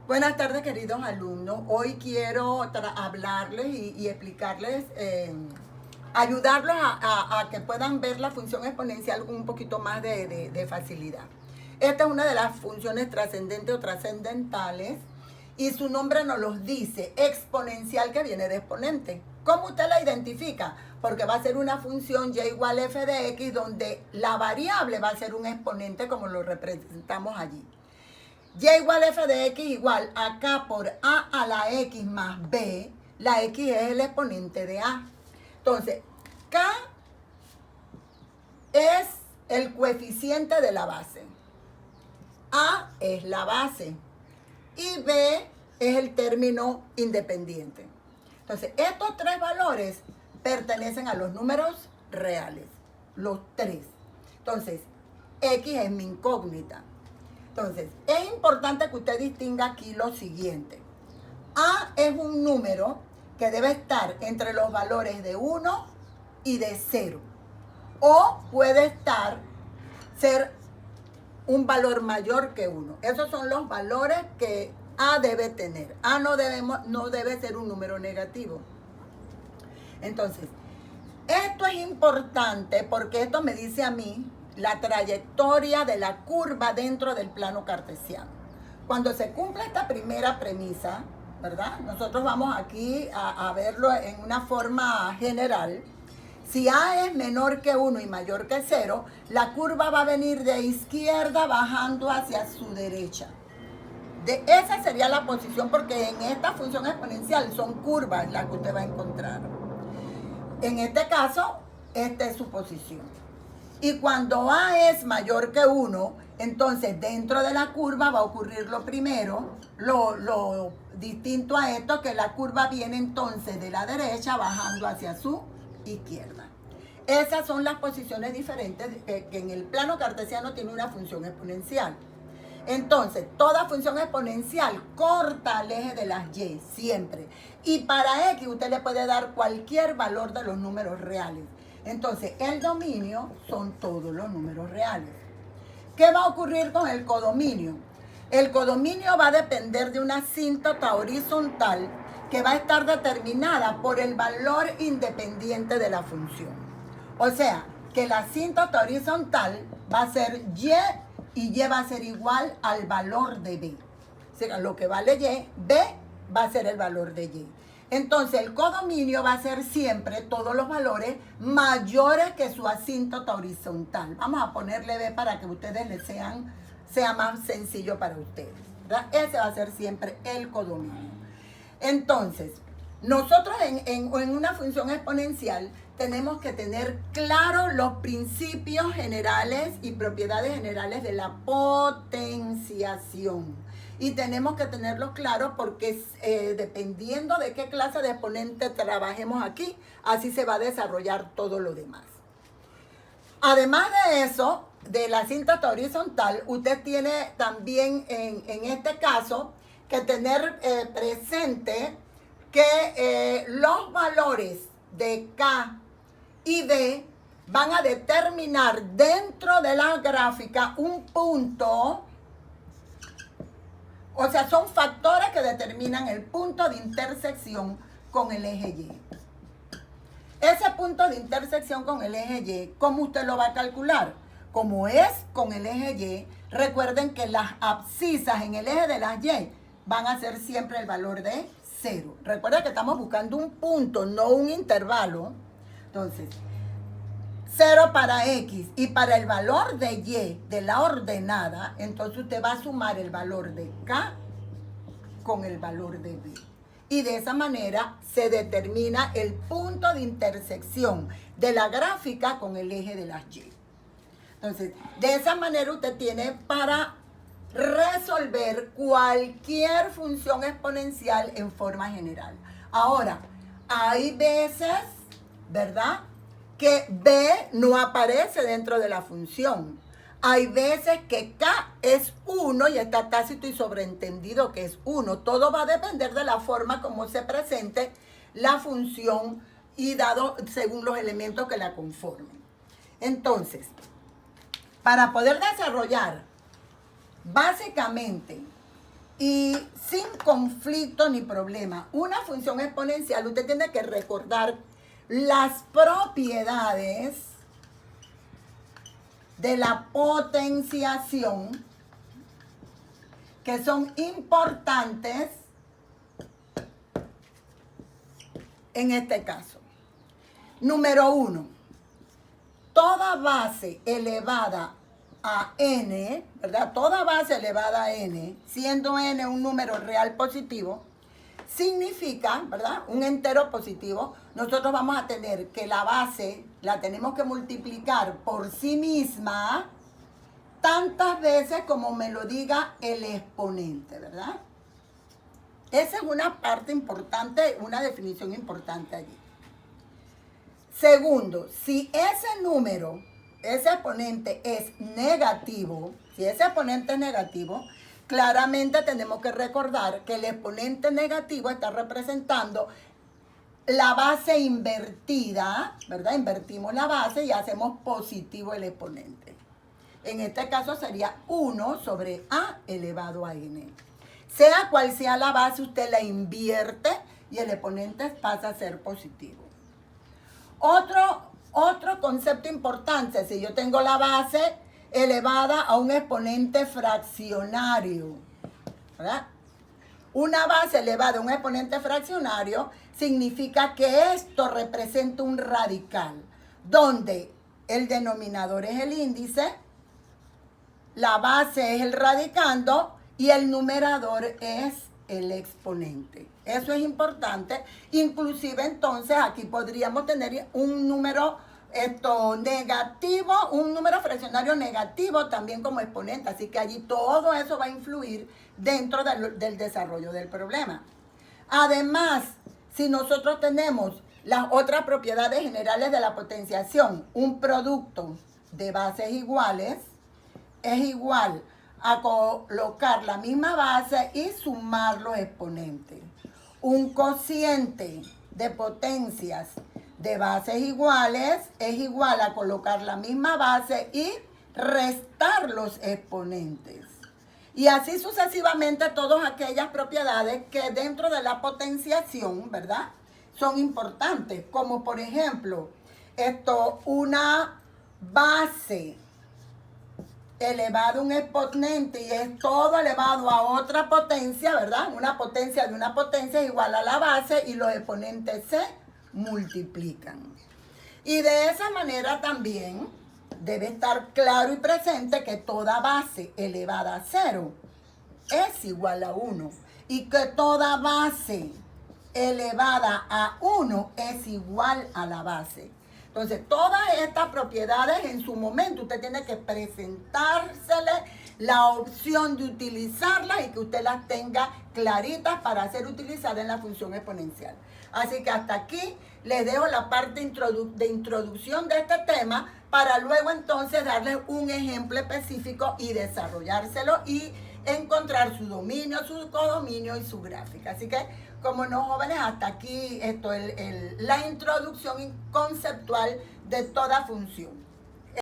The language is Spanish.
Buenas tardes, queridos alumnos. Hoy quiero hablarles y explicarles, ayudarlos a que puedan ver la función exponencial con un poquito más de facilidad. Esta es una de las funciones trascendentes o trascendentales y su nombre nos los dice, exponencial, que viene de exponente. ¿Cómo usted la identifica? Porque va a ser una función y igual a f de x donde la variable va a ser un exponente como lo representamos allí. Y igual a f de x igual acá por a a la x más b. La x es el exponente de a. Entonces, k es el coeficiente de la base. A es la base. Y b es el término independiente. Entonces, estos tres valores pertenecen a los números reales. Los tres. Entonces, x es mi incógnita. Entonces, es importante que usted distinga aquí lo siguiente. A es un número que debe estar entre los valores de 1 y de 0. O puede ser un valor mayor que 1. Esos son los valores que A debe tener. A no debe ser un número negativo. Entonces, esto es importante porque esto me dice a mí la trayectoria de la curva dentro del plano cartesiano. Cuando se cumple esta primera premisa, ¿verdad? Nosotros vamos aquí a verlo en una forma general. Si A es menor que 1 y mayor que 0, la curva va a venir de izquierda bajando hacia su derecha. Esa sería la posición porque en esta función exponencial son curvas las que usted va a encontrar. En este caso, esta es su posición. Y cuando A es mayor que 1, entonces dentro de la curva va a ocurrir lo primero, lo distinto a esto, que la curva viene entonces de la derecha bajando hacia su izquierda. Esas son las posiciones diferentes que en el plano cartesiano tiene una función exponencial. Entonces, toda función exponencial corta al eje de las y, siempre. Y para x usted le puede dar cualquier valor de los números reales. Entonces, el dominio son todos los números reales. ¿Qué va a ocurrir con el codominio? El codominio va a depender de una asíntota horizontal que va a estar determinada por el valor independiente de la función. O sea, que la asíntota horizontal va a ser y va a ser igual al valor de b. O sea, lo que vale y, b va a ser el valor de y. Entonces, el codominio va a ser siempre todos los valores mayores que su asíntota horizontal. Vamos a ponerle b para que ustedes sea más sencillo para ustedes, ¿verdad? Ese va a ser siempre el codominio. Entonces, nosotros en una función exponencial tenemos que tener claros los principios generales y propiedades generales de la potenciación. Y tenemos que tenerlos claros porque dependiendo de qué clase de exponente trabajemos aquí, así se va a desarrollar todo lo demás. Además de eso, de la asíntota horizontal, usted tiene también en este caso que tener presente que los valores de K y D van a determinar dentro de la gráfica un punto. O sea, son factores que determinan el punto de intersección con el eje Y. Ese punto de intersección con el eje Y, ¿cómo usted lo va a calcular? Como es con el eje Y, recuerden que las abscisas en el eje de las Y van a ser siempre el valor de 0. Recuerden que estamos buscando un punto, no un intervalo. Entonces, 0 para x y para el valor de y de la ordenada, entonces usted va a sumar el valor de k con el valor de b. Y de esa manera se determina el punto de intersección de la gráfica con el eje de las y. Entonces, de esa manera usted tiene para resolver cualquier función exponencial en forma general. Ahora, hay veces, ¿verdad?, que b no aparece dentro de la función. Hay veces que k es 1 y está tácito y sobreentendido que es 1. Todo va a depender de la forma como se presente la función y dado según los elementos que la conformen. Entonces, para poder desarrollar básicamente y sin conflicto ni problema. Una función exponencial, usted tiene que recordar las propiedades de la potenciación que son importantes en este caso. Número 1, toda base elevada a n, ¿verdad? Toda base elevada a n, siendo n un número real positivo, significa, ¿verdad? Un entero positivo. Nosotros vamos a tener que la base la tenemos que multiplicar por sí misma tantas veces como me lo diga el exponente, ¿verdad? Esa es una parte importante, una definición importante allí. Segundo, si ese número, ese exponente es negativo, si ese exponente es negativo, claramente tenemos que recordar que el exponente negativo está representando la base invertida, ¿verdad? Invertimos la base y hacemos positivo el exponente. En este caso sería 1 sobre a elevado a n. Sea cual sea la base, usted la invierte y el exponente pasa a ser positivo. Otro concepto importante, si yo tengo la base elevada a un exponente fraccionario, ¿verdad? Una base elevada a un exponente fraccionario significa que esto representa un radical, donde el denominador es el índice, la base es el radicando y el numerador es el exponente. Eso es importante. Inclusive entonces aquí podríamos tener un número negativo, un número fraccionario negativo también como exponente. Así que allí todo eso va a influir dentro del desarrollo del problema. Además, si nosotros tenemos las otras propiedades generales de la potenciación, un producto de bases iguales es igual a colocar la misma base y sumar los exponentes. Un cociente de potencias de bases iguales es igual a colocar la misma base y restar los exponentes. Y así sucesivamente todas aquellas propiedades que dentro de la potenciación, ¿verdad?, son importantes. Como por ejemplo, una base elevado a un exponente y es todo elevado a otra potencia, ¿verdad? Una potencia de una potencia es igual a la base y los exponentes se multiplican. Y de esa manera también debe estar claro y presente que toda base elevada a 0 es igual a 1 y que toda base elevada a 1 es igual a la base. Entonces, todas estas propiedades en su momento usted tiene que presentársele la opción de utilizarlas y que usted las tenga claritas para ser utilizadas en la función exponencial. Así que hasta aquí les dejo la parte de introducción de este tema para luego entonces darles un ejemplo específico y desarrollárselo y encontrar su dominio, su codominio y su gráfica. Así que, como no, jóvenes, hasta aquí la introducción conceptual de toda función.